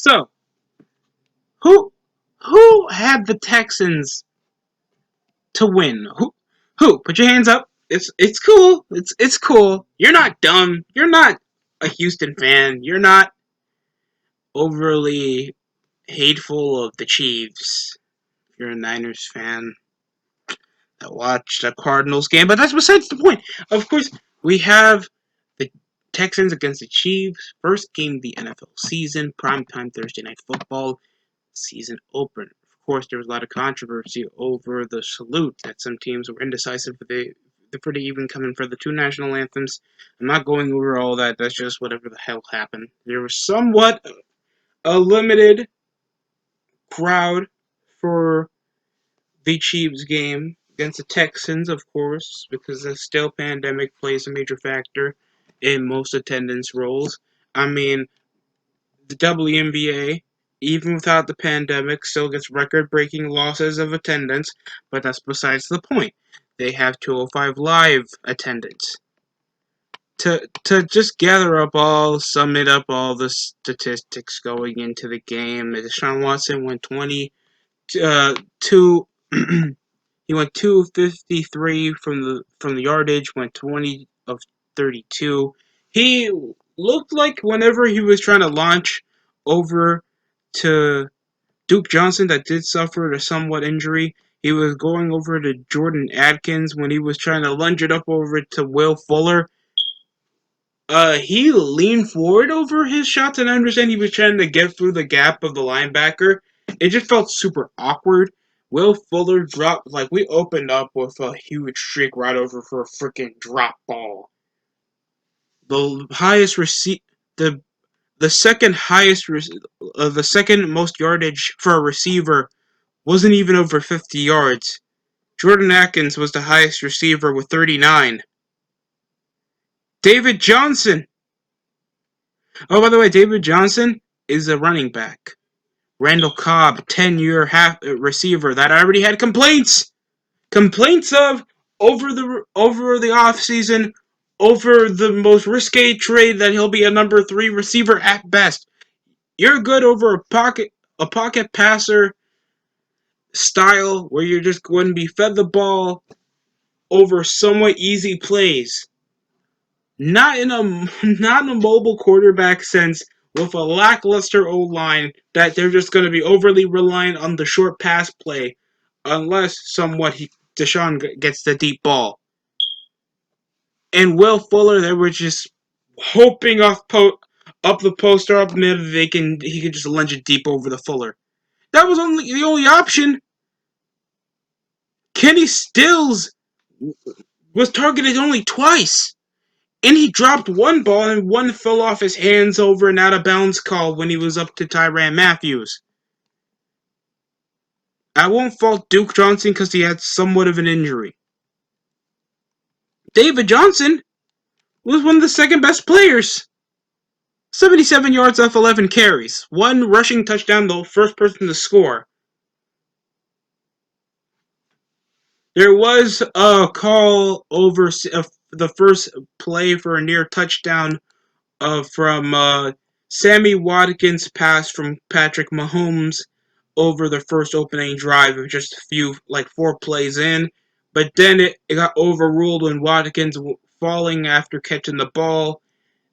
So, who who had the Texans to win? Who? Put your hands up. It's cool. It's cool. You're not dumb. You're not a Houston fan. You're not overly hateful of the Chiefs. You're a Niners fan that watched a Cardinals game, but that's besides the point. Of course, we have the Texans against the Chiefs. First game of the NFL season, primetime Thursday night football season opener. Of course, there was a lot of controversy over the salute that some teams were indecisive for the even coming for the two national anthems. I'm not going over all that. That's just whatever the hell happened. There was somewhat a limited crowd for the Chiefs game against the Texans, of course, because the still pandemic plays a major factor in most attendance rolls. I mean, the WNBA, even without the pandemic, still gets record-breaking losses of attendance, but that's besides the point. They have 205 live attendance. To just sum it up all the statistics going into the game, Deshaun Watson went 2 he went 253 from the yardage, went 20 of 32. He looked like whenever he was trying to launch over to Duke Johnson, that did suffer a somewhat injury. He was going over to Jordan Atkins when he was trying to lunge it up over to Will Fuller. He leaned forward over his shots, and I understand he was trying to get through the gap of the linebacker. It just felt super awkward. Will Fuller dropped, like, we opened up with a huge streak right over for a freaking drop ball. The highest the the second highest, the second most yardage for a receiver wasn't even over 50 yards. Jordan Atkins was the highest receiver with 39. David Johnson. Oh, by the way, David Johnson is a running back. Randall Cobb, 10-year receiver that already had complaints of over the offseason, over the most risque trade that he'll be a number 3 receiver at best. You're good over a pocket passer style where you're just going to be fed the ball over somewhat easy plays. Not in a not in a mobile quarterback sense, with a lackluster O line that they're just going to be overly reliant on the short pass play, unless Deshaun gets the deep ball. And Will Fuller, they were just hoping up the post or up mid, he can just lunge it deep over the Fuller. That was only the only option. Kenny Stills was targeted only twice. And he dropped one ball and one fell off his hands over an out of bounds call when he was up to Tyrann Matthews. I won't fault Duke Johnson because he had somewhat of an injury. David Johnson was one of the second best players. 77 yards off 11 carries. One rushing touchdown, the first person to score. There was a call over the first play for a near touchdown from Sammy Watkins' pass from Patrick Mahomes over the first opening drive of just a few, like 4 plays in. But then it got overruled when Watkins, falling after catching the ball,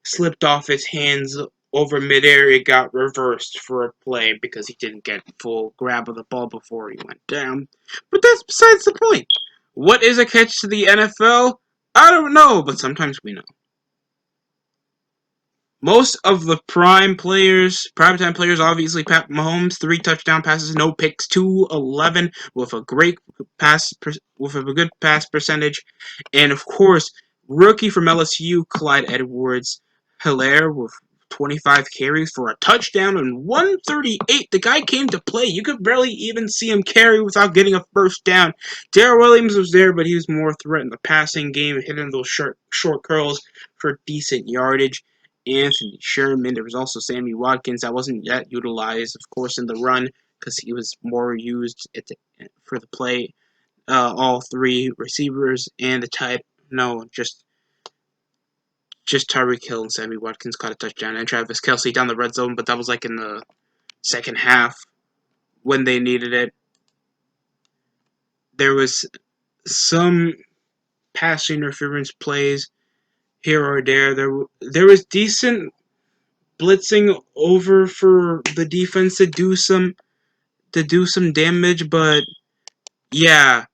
slipped off his hands over midair. It got reversed for a play because he didn't get full grab of the ball before he went down. But that's besides the point. What is a catch to the NFL? I don't know, but sometimes we know. Most of the primetime players, obviously Pat Mahomes, 3 touchdown passes, no picks, 211 with a great with a good pass percentage, and of course, rookie from LSU Clyde Edwards-Helaire with 25 carries for a touchdown and 138. The guy came to play. You could barely even see him carry without getting a first down. Darrell Williams was there, but he was more threat in the passing game, hitting those short curls for decent yardage. Anthony Sherman. There was also Sammy Watkins that wasn't yet utilized, of course, in the run because he was more used for the play. All 3 receivers and the type. No, just Tyreek Hill and Sammy Watkins caught a touchdown, and Travis Kelce down the red zone, but that was like in the second half when they needed it. There was some pass interference plays here or there. There was decent blitzing over for the defense to do some damage, but yeah,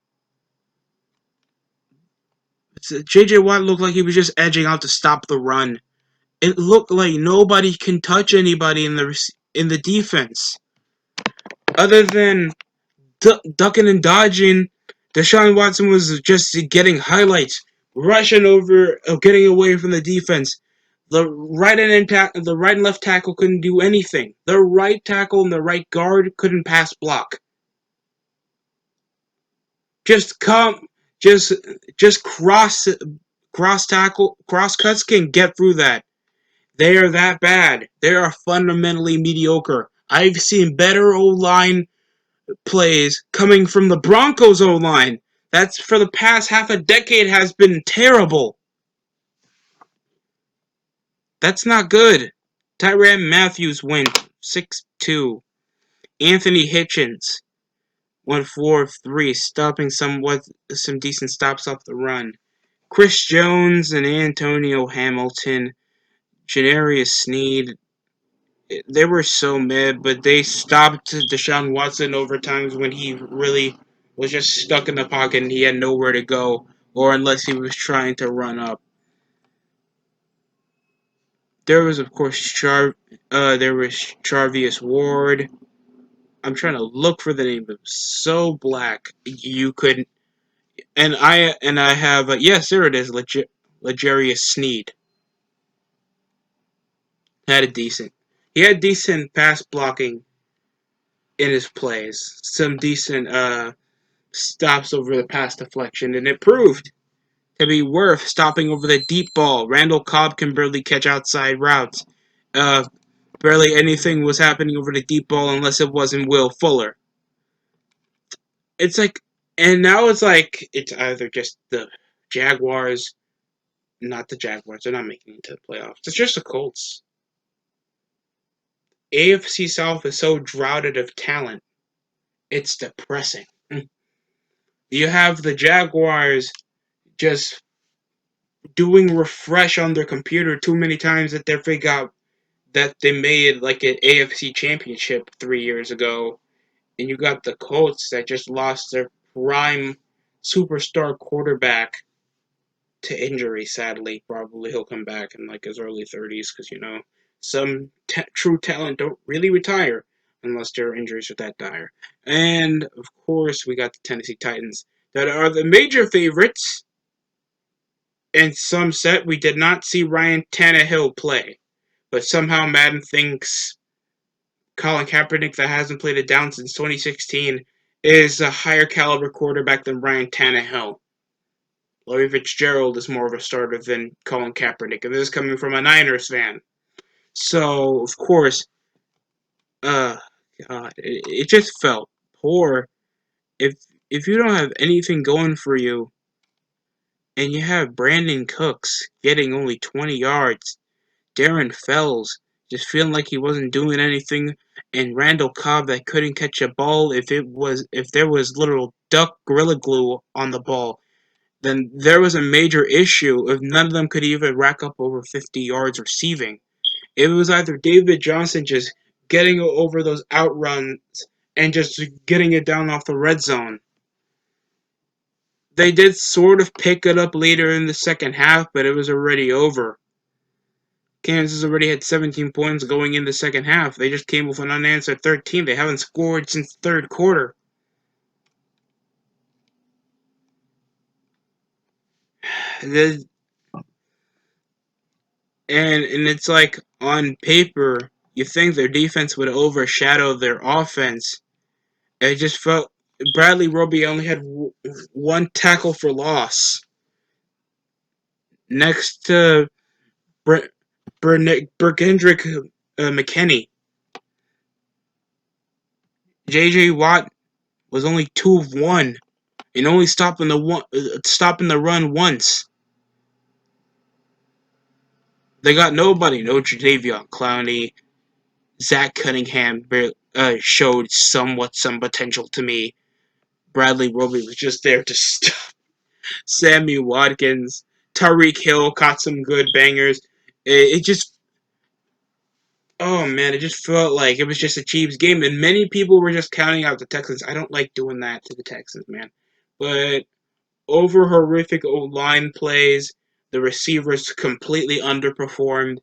J.J. Watt looked like he was just edging out to stop the run. It looked like nobody can touch anybody in the defense other than ducking and dodging. Deshaun Watson was just getting highlights, rushing over, getting away from the defense. The right and left tackle couldn't do anything. The right tackle and the right guard couldn't pass block. Just come, just just cross cuts can get through that. They are that bad. They are fundamentally mediocre. I've seen better O line plays coming from the Broncos O line. That's for the past half a decade has been terrible. That's not good. Tyrann Matthews went 6-2. Anthony Hitchens went 4-3, stopping some decent stops off the run. Chris Jones and Antonio Hamilton, Janarius Sneed, they were so mid, but they stopped Deshaun Watson over times when he really was just stuck in the pocket and he had nowhere to go, or unless he was trying to run up. There was, of course, there was Charvius Ward. I'm trying to look for the name. It was so black you couldn't. And I have yes, there it is. Legarius Sneed had a decent. He had decent pass blocking in his plays. Some decent stops over the pass deflection, and it proved to be worth stopping over the deep ball. Randall Cobb can barely catch outside routes. Uh, Barely anything was happening over the deep ball unless it wasn't Will Fuller. It's like, and now it's either just the Jaguars, not the Jaguars. They're not making it to the playoffs. It's just the Colts. AFC South is so droughted of talent. It's depressing. You have the Jaguars just doing refresh on their computer too many times that they forgot that they made like an AFC championship 3 years ago. And you got the Colts that just lost their prime superstar quarterback to injury, sadly. Probably he'll come back in like his early 30s because, some true talent don't really retire unless their injuries are that dire. And, of course, we got the Tennessee Titans that are the major favorites. And some set we did not see Ryan Tannehill play. But somehow Madden thinks Colin Kaepernick, that hasn't played it down since 2016, is a higher caliber quarterback than Ryan Tannehill. Larry Fitzgerald is more of a starter than Colin Kaepernick, and this is coming from a Niners fan. So, of course, uh, God, it just felt poor. If if you don't have anything going for you, and you have Brandon Cooks getting only 20 yards, Darren Fells just feeling like he wasn't doing anything, and Randall Cobb that couldn't catch a ball if there was literal duck gorilla glue on the ball, then there was a major issue if none of them could even rack up over 50 yards receiving. It was either David Johnson just getting over those outruns and just getting it down off the red zone. They did sort of pick it up later in the second half, but it was already over. Kansas already had 17 points going in the second half. They just came with an unanswered 13. They haven't scored since the third quarter. And it's like on paper, you think their defense would overshadow their offense. It just felt Bradley Roby only had one tackle for loss. Next to Burkendrick McKinney. J.J. Watt was only 2 of 1 and only stopping the run once. They got nobody. No Jadeveon Clowney, Zach Cunningham, showed somewhat some potential to me. Bradley Roby was just there to stop Sammy Watkins. Tyreek Hill caught some good bangers. It just, oh man, it just felt like it was just a Chiefs game, and many people were just counting out the Texans. I don't like doing that to the Texans, man. But over horrific line plays, the receivers completely underperformed.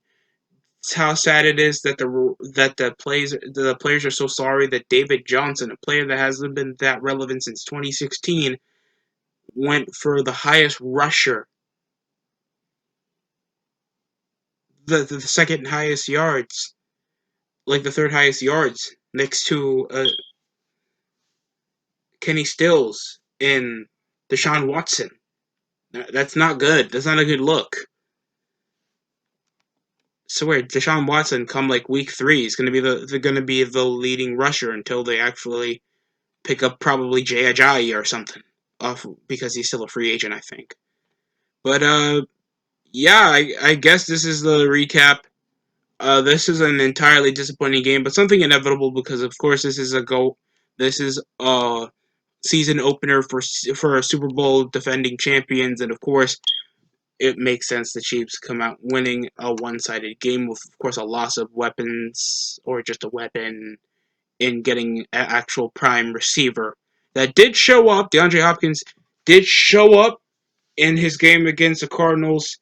It's how sad it is that the players are so sorry that David Johnson, a player that hasn't been that relevant since 2016, went for the highest rusher, the second highest yards, like the third highest yards, next to Kenny Stills and Deshaun Watson. That's not good. That's not a good look. So where Deshaun Watson come like week 3 is gonna be the leading rusher until they actually pick up probably Jay Ajayi or something off because he's still a free agent, I think. But yeah, I guess this is the recap. This is an entirely disappointing game, but something inevitable because of course this is a go. This is a season opener for a Super Bowl defending champions, and of course it makes sense the Chiefs come out winning a one-sided game with, of course, a loss of weapons or just a weapon in getting an actual prime receiver that did show up. DeAndre Hopkins did show up in his game against the Cardinals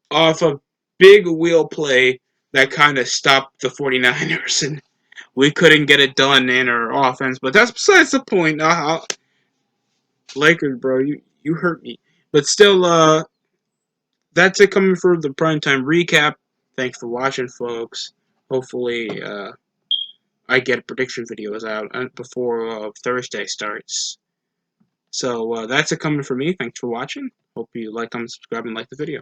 off a big wheel play that kind of stopped the 49ers, and we couldn't get it done in our offense. But that's besides the point. Lakers, bro, you hurt me. But still, that's it coming for the primetime recap. Thanks for watching, folks. Hopefully, I get prediction videos out before Thursday starts. So that's it coming for me. Thanks for watching. Hope you like, comment, subscribe, and like the video.